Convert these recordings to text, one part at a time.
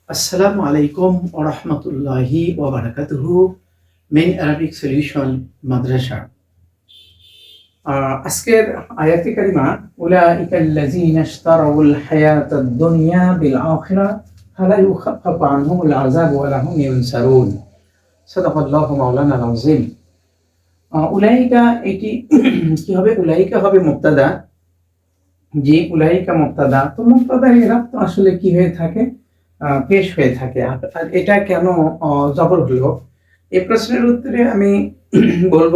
আসসালামু আলাইকুম ওয়া রাহমাতুল্লাহি ওয়া বারাকাতুহু মিন আরাবিক সলিউশন মাদ্রাসা। আজকের আয়াতে কারিমা উলাইকাল্লাযীনা ইশতারাউল হায়াতাদ দুনিয়া বিল আখিরাহ ফালা ইউখাফফাফু আনহুমুল আযাব ওয়া লাহুম ইউনসারুন। সাদাকাল্লাহু মাওলানা আয-আযীম। উলাইকা এটি কি হবে? উলাইকা হবে মুবতাদা। যে উলাইকা মুবতাদা, তো মুবতাদা এরা তো আসলে কি হয়ে থাকে? পেশ হয়ে থাকে। আর এটা কেন জবর হলো? এই প্রশ্নের উত্তরে আমি বলব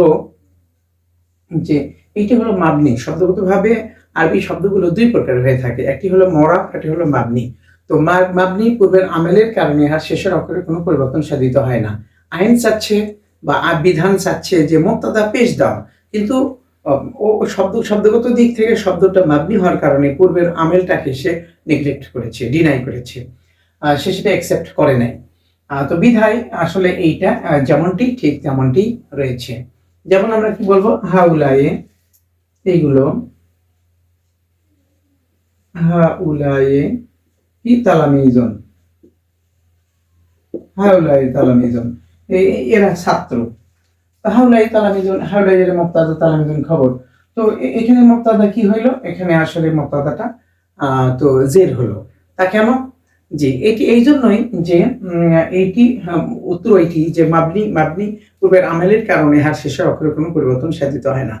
যে এইটি হলো মাবনি। শব্দগতভাবে আরবি শব্দগুলো ২ প্রকার হয়ে থাকে। একটি হলো মরাব, একটি হলো মাবনি। তো মাবনি পূর্বের আমেলের কারণে আর শেষের অক্ষরে কোনো পরিবর্তন সাধিত হয় না। আইন চাচ্ছে বা বিধান চাচ্ছে যে মুবতাদা পেশ দাও। কিন্তু ও শব্দগত দিক থেকে শব্দটা মাবনি হওয়ার কারণে পূর্বের আমেলটাকে সে নেগলেক্ট করেছে, ডিনাই করেছে। সে সেটা অ্যাকসেপ্ট করে নাই। তো বিধায় আসলে এইটা যেমনটি ঠিক তেমনটি রয়েছে। যেমন আমরা কি বলবো? হাউলায়ে, এইগুলো হাউলায়ে কি তালামিজন, হাউলায়ে তালামিজন, এরা ছাত্র। হাউলাই তালামিজন, হাউলাই এর মুবতাদা, তালামিজন খবর। তো এখানে মুবতাদা কি হইলো? এখানে আসলে মুবতাদাটা তো জের হলো। তা কেন? জি, এটি এই জন্যই যে এইটি উত্তর এইটি যে মাবনি পূর্বের আমেলের কারণে হার শেষের অক্ষরে কোনো পরিবর্তন সাধিত হয় না।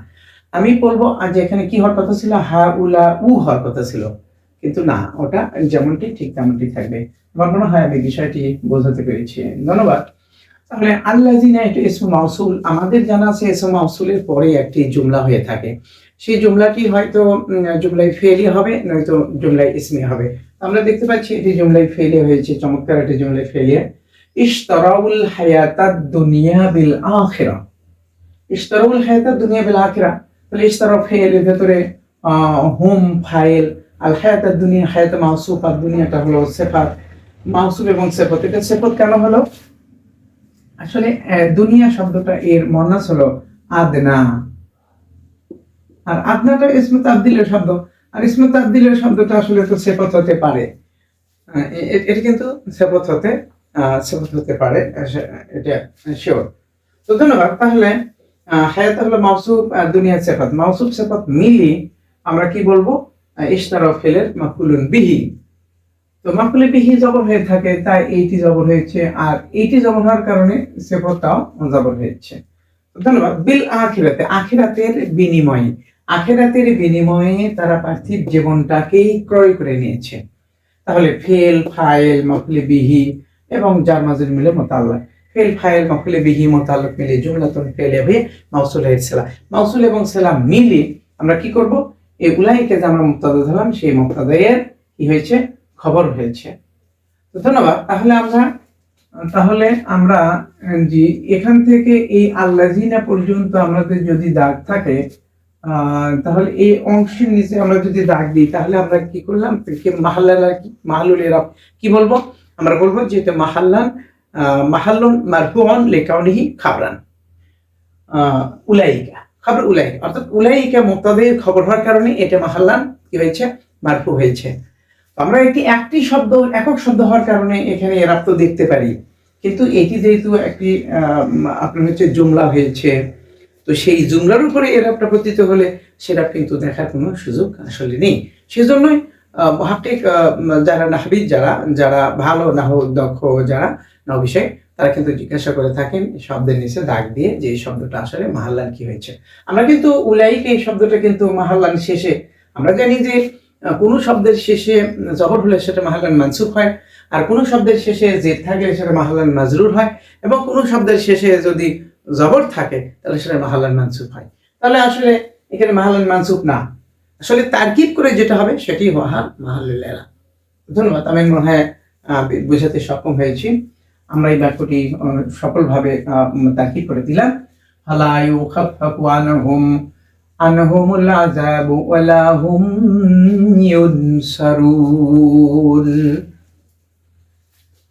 আমি বলবো যে এখানে কি হওয়ার কথা ছিল? হাউলা উ হওয়ার কথা ছিল, কিন্তু না, ওটা যেমনটি ঠিক তেমনটি থাকবে। আমার মনে হয় আমি বিষয়টি বোঝাতে পেরেছি। ধন্যবাদ। তাহলে আল্লাযিনা এটা ইসমু মাউসুল, আমাদের জানা আছে ইসমু মাউসুলের পরে একটি জুমলা হয়ে থাকে। সেই জুমলাটি হয়তো জুমলায় ফেলি হবে, নয়তো জুমলায় ইসমি হবে। আমরা দেখতে পাচ্ছি এটি জুমলায় ফেলি হয়েছে, চমৎকার একটি জুমলায় ফেলি। ইশতারাউল হায়াতাদ দুনিয়া বিল আখিরাহ। ইশতারাউল হায়াতাদ দুনিয়া বিল আখিরাহ, তাহলে ইশতারা ফেলের ভেতরে হুম ফাইল, আল হায়াতাদ দুনিয়া, হায়াত মাউসুফ, আর দুনিয়াটা হলো সিফাত। মাউসুফ এবং সিফাত, এটা সিফাত কেন হলো? আসলে দুনিয়া শব্দটা এর মনাস হলো আদনা, আর আদনাটা ইসমে তাবদিলের শব্দ। আর ইসমে তাবদিলের শব্দটা আসলে তো সেপথ হতে পারে, এটা কিন্তু সেপথ হতে পারে, এটা শিওর। তো ধন্যবাদ। তাহলে হায়াত হলো মাউসুফ, দুনিয়া সেপথ। মাউসুফ সেপথ মিলি আমরা কি বলবো? ইশতারা ফেলের মাফউলুন বিহি। তো মাফউল বিহি জবর হয়ে থাকে, তাই এইটি জবর হয়েছে, আর এইটি জবর হওয়ার কারণে সিফাতটাও জবর হয়েছে। ধন্যবাদ। বিল আখিরাতে, আখিরাতের বিনিময়ে তারা পার্থিব জীবনটাকেই ক্রয় করে নিয়েছে। তাহলে ফেল ফাইল মাফউল বিহি এবং জার মাজরুর মিলে মুতাআল্লাক। ফেল ফাইল মাফউল বিহি মুতাআল্লাক মিলে জুমলাতুন ফেলিয়া মাউসুল এর সিলা, মাউসুল এবং সিলা মিলে আমরা কি করব? এই উলাইকা যে আমরা মুবতাদা ধরলাম, সেই মুবতাদা এর কি হয়েছে? খবর হয়েছে। তো ধন্যবাদ। তাহলে আমরা জি এখান থেকে এই আল্লাযিনা পর্যন্ত আমাদের যদি দাগ থাকে, তাহলে এই অংশের নিচে আমরা যদি দাগ দিই, তাহলে আমরা কি করলাম? মাহাল্লুল ইরাব কি বলবো? আমরা বলবো যে এটা মাহাল্লুন মারফুউন লিকাউনিহি খাবরান। উলাইকা খবর, উলাইকা অর্থাৎ উলাইকা মুবতাদার খবর হওয়ার কারণে এটা মাহাল্লান কি হয়েছে? মারফু হয়েছে। আমরা একটি শব্দ, একক শব্দ হওয়ার কারণে এখানে এরাব তো দেখতে পারি, কিন্তু এটি যেহেতু একটি আপনার হচ্ছে জুমলা হয়েছে, তো সেই জুমলার উপরে এরাবটা পতিত হলে সেটা কিন্তু দেখার কোনো সুযোগ আসলে নেই। সেজন্যই মুহাক্কিক যারা নাহবিদ, যারা ভালো নাহু দক্ষ, যারা নাহু বিষয়, তারা কিন্তু জিজ্ঞাসা করে থাকেন শব্দের নিচে দাগ দিয়ে যে এই শব্দটা আসলে মাহাল্লান কি হয়েছে। আমরা কিন্তু উলাইকা এই শব্দটা কিন্তু মাহাল্লান শেষে, আমরা জানি যে কোনো শব্দের শেষে জবর হলে সেটা মাহাল্লান মানসুব হয়, আর কোনো শব্দের শেষে জের থাকলে সেটা মাহাল্লান মাজরুর হয়, এবং কোনো শব্দের শেষে যদি জবর থাকে তাহলে সেটা মাহাল্লান মানসুব হয়। তাহলে আসলে এখানে মাহাল্লান মানসুব না, আসলে তারকিব করে যেটা হবে সেটি মাহাল্লুল ইরাব। ধন্যবাদ। আমি মনে হয় বুঝাতে সক্ষম হয়েছি। আমরা এই বাক্যটি সফলভাবে তারকিব করে দিলাম। ফালা ইউখাফফাফু আনহুমুল আযাবু ওয়ালা হুম ইউনসারুন।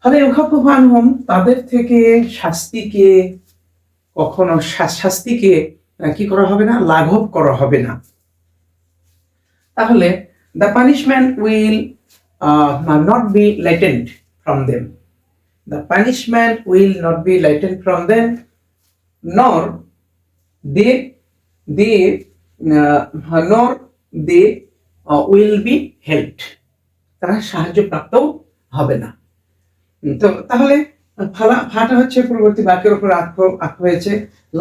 ফালা ইউখাফফাফু আনহুম, তাদের থেকে শাস্তিকে কি করা হবে না? লাঘব করা হবে না। তাহলে the punishment will not be latent from them. The punishment will not be lightened from them, nor they nor they will be helped. তারা সাহায্য প্রাপ্ত হবে না। তো তাহলে ফাটা হচ্ছে পূর্ববর্তী বাক্যের উপর আত্ম হয়েছে।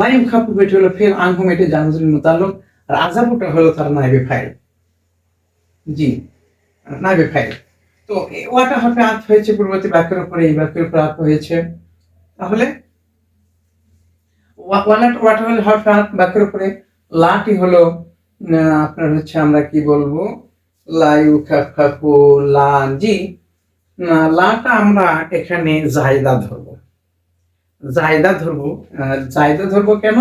লাইম খাপু বেটি হলো ফেল আনহুম, এটি জানজুল মুতাল্লক, আর আযাবুটা হলো তার নাইবে ফাইল। জি, নাইবে ফাইল। তো ওয়াটা হবে আত্ম হয়েছে পূর্ববর্তী বাক্যের উপরে, এই বাক্যের উপর আত্ম হয়েছে। তাহলে ওয়াটা হলো হরফে আত্ম বাক্যের উপরে, লাটি হলো আপনার হচ্ছে আমরা কি বলবো, লাইউ খাফু লান। জি, লাটা আমরা এখানে জায়দা ধরবো। জায়দা ধরবো কেন?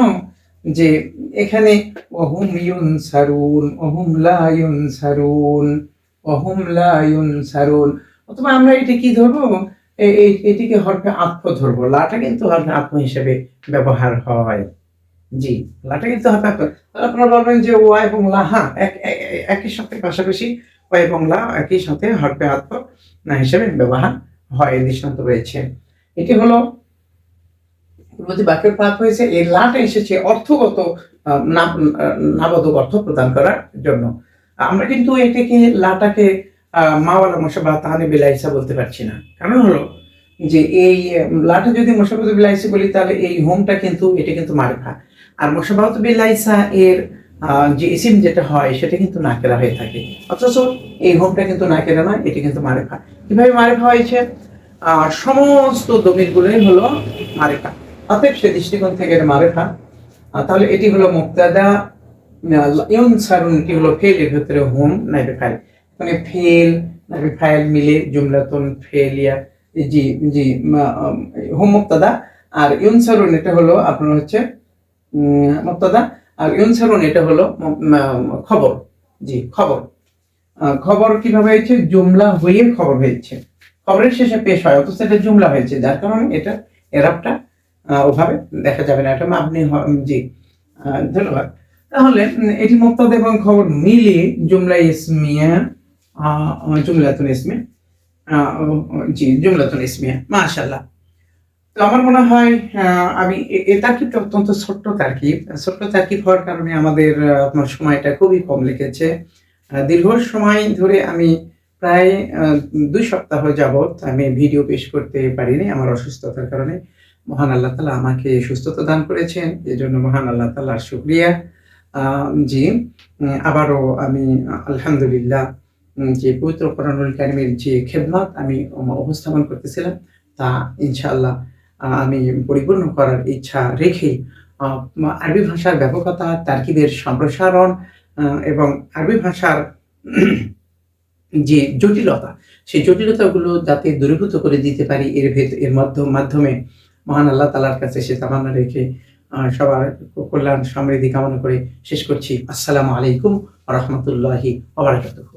যে এখানে ওহুম ইউনসারুন, ওহুম লা ইউনসারুন, ওহুম লা ইউনসারুন, অথবা আমরা এটা কি ধরবো, এটিকে হরফে আত্ম ধরবো। লাটা কিন্তু হরফে আত্ম হিসেবে ব্যবহার হয়। জি, লাটা কিন্তু হরফে আত্ম। তাহলে আপনারা বলবেন যে ওয়া এবং লা একই সাথে পাশাপাশি, ওয়া এবং লা একই সাথে হরফে আত্ম না হিসেবে ব্যবহার হয়, দৃষ্টান্ত রয়েছে। এটি হলো পূর্ববর্তী বাক্যের প্রাপ্ত হয়েছে। এই লাটা এসেছে অর্থগত নাবোধক অর্থ প্রদান করার জন্য। আমরা কিন্তু এটাকে লাটাকে মাওয়ালা মুশাব্বাহ তাহানি বিলাইসা বলতে পারছি না। কারণ হলো যে এই লাটা যদি মুশাব্বাহ বিলাইসা বলি, তাহলে এই হোমটা কিন্তু এটা কিন্তু মারিফা, আর মুশাব্বাহ বিলাইসা এর যে ইসিম যেটা হয় সেটা কিন্তু নাকেরা হয়ে থাকে, অথচ এই হোমটা কিন্তু নাকেরা নয়, এটি কিন্তু মারিফা। কিভাবে মারিফা হয়েছে? সমস্ত দমিরগুলোই হলো মারিফা, অতএব সে দৃষ্টিকোণ থেকে এটা মারিফা। তাহলে এটি হলো মুবতাদা, ইউনসারুন এটি হলো ফেল, এর ভিতরে হোম নাইবে ফাইল। মানে ফেল নাইবে ফাইল মিলে জুমলাতুন ফেলিয়া। জি জি, হোম মুবতাদা, আর ইউনসারুন এটা হলো আপনার হচ্ছে মুবতাদা, আর ইউনসারুন এটা হলো খবর। জি, খবর কিভাবে হয়েছে? জুমলা হয়ে খবর হয়েছে, খবরের শেষে পেশ হয়, অথচ এটা জুমলা হয়েছে, যার কারণে এটা এরাবটা ওভাবে দেখা যাবে না, এটা আপনি। জি, ধন্যবাদ। তাহলে এটি মুবতাদা এবং খবর মিলিয়ে জুমলা ইসমিয়া, জুমলাতুন ইসমিয়া। জি, জুমলাতুন ইসমিয়া, মাশাআল্লাহ। তো আমার মনে হয় আমি এই তারকিবটা অত্যন্ত ছোট্ট তারকিব হওয়ার কারণে আমাদের আপনার সময়টা খুবই কম লেগেছে। দীর্ঘ সময় ধরে আমি প্রায় 2 সপ্তাহ যাবৎ আমি ভিডিও পেশ করতে পারিনি আমার অসুস্থতার কারণে। মহান আল্লাহ তাআলা আমাকে সুস্থতা দান করেছেন, এজন্য মহান আল্লাহ তাআলার শুকরিয়া। জি, আবারও আমি আলহামদুলিল্লাহ যে পবিত্র কোরআনুল কারীমের যে খেদমত আমি উপস্থাপন করতেছিলাম, তা ইনশাআল্লাহ আমি পরিপূর্ণ করার ইচ্ছা রেখে আরবি ভাষার ব্যাপকতা, তারকিবের সম্প্রসারণ এবং আরবি ভাষার যে জটিলতা, সেই জটিলতাগুলো যাতে দূরীভূত করে দিতে পারি, এর মাধ্যমে মহান আল্লাহ তাআলার কাছে সে তামান্না রেখে সবার কল্যাণ সমৃদ্ধি কামনা করে শেষ করছি। আসসালামু আলাইকুম ওয়া রাহমাতুল্লাহি ওয়া বারাকাতুহু।